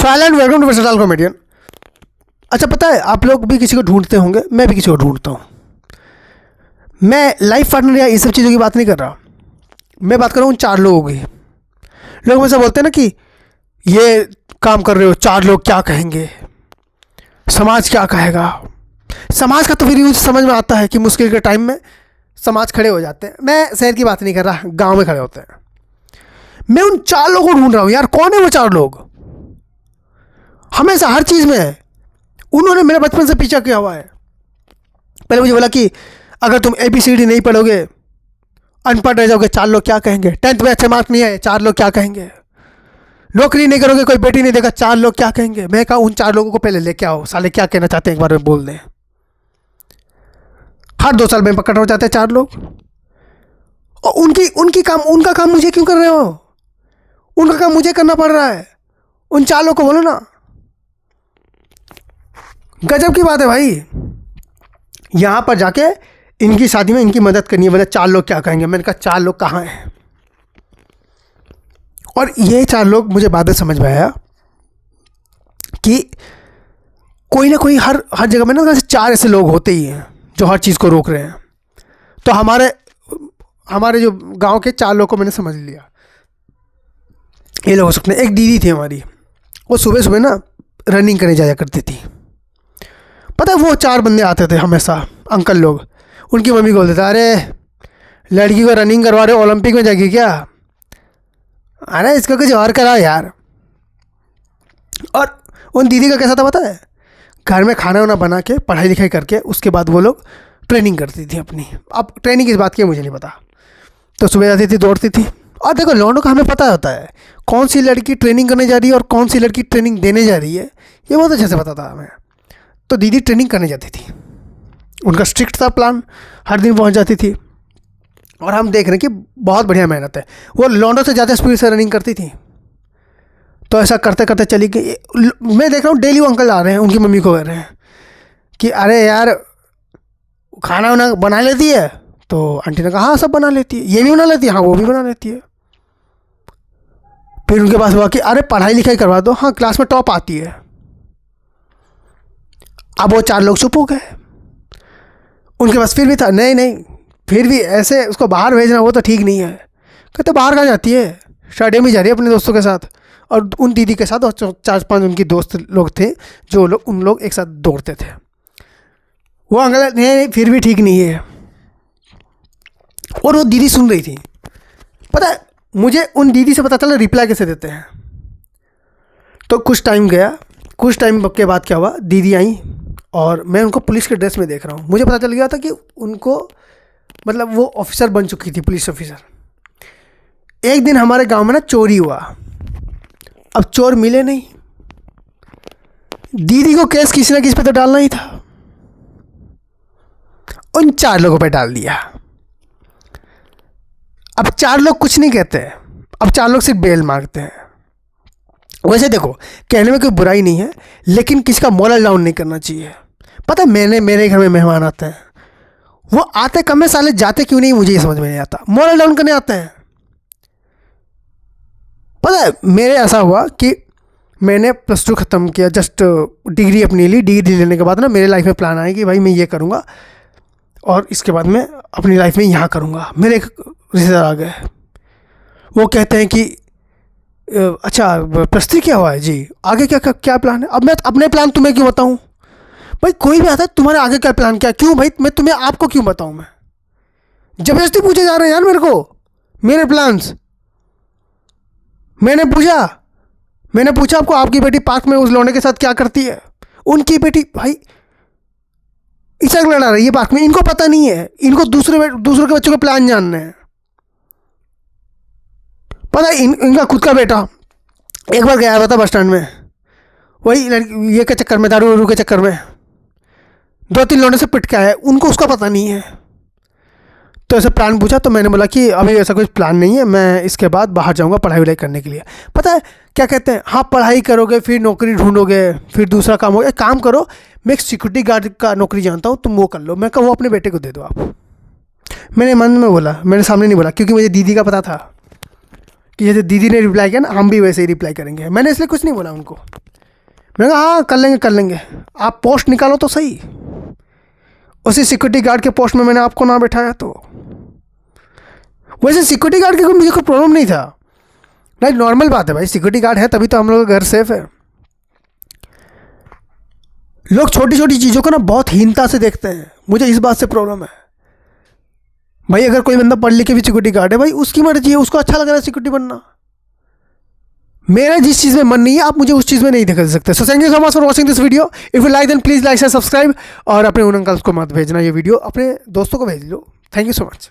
So and welcome to versatile comedian. अच्छा, पता है आप लोग भी किसी को ढूंढते होंगे, मैं भी किसी को ढूंढता हूँ। मैं लाइफ पार्टनर या ये सब चीज़ों की बात नहीं कर रहा, मैं बात कर रहा हूँ चार लोगों की। लोग मुझसे बोलते हैं ना कि ये काम कर रहे हो, चार लोग क्या कहेंगे, समाज क्या कहेगा। समाज का तो फिर यूज समझ में आता है कि मुश्किल के टाइम में समाज खड़े हो जाते हैं। मैं शहर की बात नहीं कर रहा, गांव में खड़े होते हैं। मैं उन चार लोगों को ढूंढ रहा हूँ यार, कौन है वो चार लोग। हमेशा हर चीज़ में है। उन्होंने मेरे बचपन से पीछा किया हुआ है। पहले मुझे बोला कि अगर तुम ABCD नहीं पढ़ोगे, अनपढ़ रह जाओगे, चार लोग क्या कहेंगे। 10th में अच्छे मार्क नहीं आए, चार लोग क्या कहेंगे। नौकरी नहीं करोगे, कोई बेटी नहीं देगा, चार लोग क्या कहेंगे। मैं कहा उन चार लोगों को पहले लेके आओ, साले क्या कहना चाहते हैं एक बार में बोल दें। हर 2 साल में पकड़ हो जाते हैं चार लोग। और उनका काम मुझे क्यों कर रहे हो। उनका काम मुझे करना पड़ रहा है। उन चार लोग को बोलो ना। गजब की बात है भाई। यहां पर जाके इनकी शादी में इनकी मदद करनी है, बोले चार लोग क्या कहेंगे। मैंने कहा चार लोग कहाँ हैं। और ये चार लोग मुझे बाद में समझ में आया कि कोई ना कोई हर जगह में ना चार ऐसे लोग होते ही हैं जो हर चीज़ को रोक रहे हैं। तो हमारे जो गांव के चार लोग को मैंने समझ लिया। ये लोग हो सकते हैं। एक दीदी थी हमारी, वो सुबह सुबह ना रनिंग करने जाया करती थी। पता है वो चार बंदे आते थे हमेशा, अंकल लोग। उनकी मम्मी को बोलते थे, अरे लड़की को रनिंग करवा रहे हो, ओलंपिक में जाएगी क्या। अरे इसको कुछ और कराओ यार। और उन दीदी का कैसा था पता है, घर में खाना वाना बना के पढ़ाई लिखाई करके उसके बाद वो लोग ट्रेनिंग करती थी अपनी। अब ट्रेनिंग किस बात की मुझे नहीं पता। तो सुबह जाती थी, दौड़ती थी। और देखो लौंडों का हमें पता होता है कौन सी लड़की ट्रेनिंग करने जा रही है और कौन सी लड़की ट्रेनिंग देने जा रही है, ये बहुत अच्छे से पता था हमें। तो दीदी ट्रेनिंग करने जाती थी, उनका स्ट्रिक्ट था प्लान, हर दिन पहुंच जाती थी। और हम देख रहे हैं कि बहुत बढ़िया मेहनत है। वो लौंडों से ज़्यादा स्पीड से रनिंग करती थी। तो ऐसा करते करते चली गई। मैं देख रहा हूँ डेली वो अंकल आ रहे हैं, उनकी मम्मी को कह रहे हैं कि अरे यार खाना वाना बना लेती है। तो आंटी ने कहा हाँ सब बना लेती है। ये भी बना लेती है, हाँ वो भी बना लेती है। फिर उनके पास हुआ कि अरे पढ़ाई लिखाई करवा दो, हाँ क्लास में टॉप आती है। अब वो चार लोग चुप हो गए। उनके पास फिर भी था, नहीं फिर भी ऐसे उसको बाहर भेजना वो तो ठीक नहीं है। कहते बाहर कहाँ जाती है, स्टेडियम ही जा रही है अपने दोस्तों के साथ। और उन दीदी के साथ और 4-5 उनकी दोस्त लोग थे जो उन लोग एक साथ दौड़ते थे। वो अंकल नहीं फिर भी ठीक नहीं है। और वो दीदी सुन रही थी। पता है मुझे उन दीदी से पता चला रिप्लाई कैसे देते हैं। तो कुछ टाइम गया, कुछ टाइम के बाद क्या हुआ, दीदी आई और मैं उनको पुलिस के ड्रेस में देख रहा हूँ। मुझे पता चल गया था कि उनको मतलब वो ऑफिसर बन चुकी थी, पुलिस ऑफिसर। एक दिन हमारे गांव में ना चोरी हुआ। अब चोर मिले नहीं। दीदी को केस किसी ना किसी पे तो डालना ही था। उन चार लोगों पे डाल दिया। अब चार लोग कुछ नहीं कहते, अब चार लोग सिर्फ बेल मांगते हैं। वैसे देखो कहने में कोई बुराई नहीं है, लेकिन किसी का मोरल डाउन नहीं करना चाहिए। पता है मेरे घर में मेहमान आते हैं, वो आते कम में साले जाते क्यों नहीं मुझे ये समझ में नहीं आता। मोरल डाउन करने आते हैं। पता है मेरे ऐसा हुआ कि मैंने +2 ख़त्म किया, जस्ट डिग्री अपनी ली। डिग्री लेने के बाद ना मेरे लाइफ में प्लान आया कि भाई मैं ये करूँगा और इसके बाद मैं अपनी लाइफ में यहाँ करूँगा। मेरे एक रिश्तेदार आ गए, वो कहते हैं कि अच्छा +3 क्या हुआ है जी, आगे क्या प्लान है। अब मैं अपने प्लान तुम्हें क्यों बताऊँ भाई। कोई भी आता है तुम्हारे आगे क्या प्लान क्या, क्यों भाई मैं तुम्हें आपको क्यों बताऊँ। मैं जबरदस्ती पूछे जा रहे हैं यार मेरे को मेरे प्लान्स। मैंने पूछा आपको आपकी बेटी पार्क में उस लौंडे के साथ क्या करती है। उनकी बेटी भाई इचक लड़ा रही है पार्क में, इनको पता नहीं है। इनको दूसरों के बच्चों के प्लान जानने हैं। पता है इनका खुद का बेटा एक बार गया हुआ था बस स्टैंड में, वही लड़की ये के चक्कर में, दारू के चक्कर में 2-3 लौंडे से पिट के आया। उनको उसका पता नहीं है। तो ऐसे प्लान पूछा तो मैंने बोला कि अभी ऐसा कुछ प्लान नहीं है, मैं इसके बाद बाहर जाऊंगा पढ़ाई वढ़ाई करने के लिए। पता है क्या कहते हैं, हाँ पढ़ाई करोगे फिर नौकरी ढूंढोगे फिर दूसरा काम होगा। एक काम करो, मैं एक सिक्योरिटी गार्ड का नौकरी जानता हूँ, तुम वो कर लो। मैं कहा वो अपने बेटे को दे दो आप। मैंने मन में बोला, मेरे सामने नहीं बोला, क्योंकि मुझे दीदी का पता था कि जैसे दीदी ने रिप्लाई किया ना हम भी वैसे ही रिप्लाई करेंगे। मैंने इसलिए कुछ नहीं बोला उनको। मैंने कहा हाँ कर लेंगे, आप पोस्ट निकालो तो सही। उसी सिक्योरिटी गार्ड के पोस्ट में मैंने आपको ना बैठाया तो। वैसे सिक्योरिटी गार्ड के मुझे कोई प्रॉब्लम नहीं था, लाइक नॉर्मल बात है भाई, सिक्योरिटी गार्ड है तभी तो हम लोग का घर सेफ है। लोग छोटी छोटी चीज़ों को ना बहुत हीनता से देखते हैं, मुझे इस बात से प्रॉब्लम है भाई। अगर कोई बंदा पढ़ लिख के भी सिक्योरिटी गार्ड है भाई, उसकी मर्जी है, उसको अच्छा लग रहा है सिक्योरिटी बनना। मेरा जिस चीज़ में मन नहीं है आप मुझे उस चीज़ में नहीं दिखा सकते। So thank you so much for watching this video. If you like then please like and subscribe. और अपने उन अंकल्स को मत भेजना ये वीडियो, अपने दोस्तों को भेज लो। Thank you so much.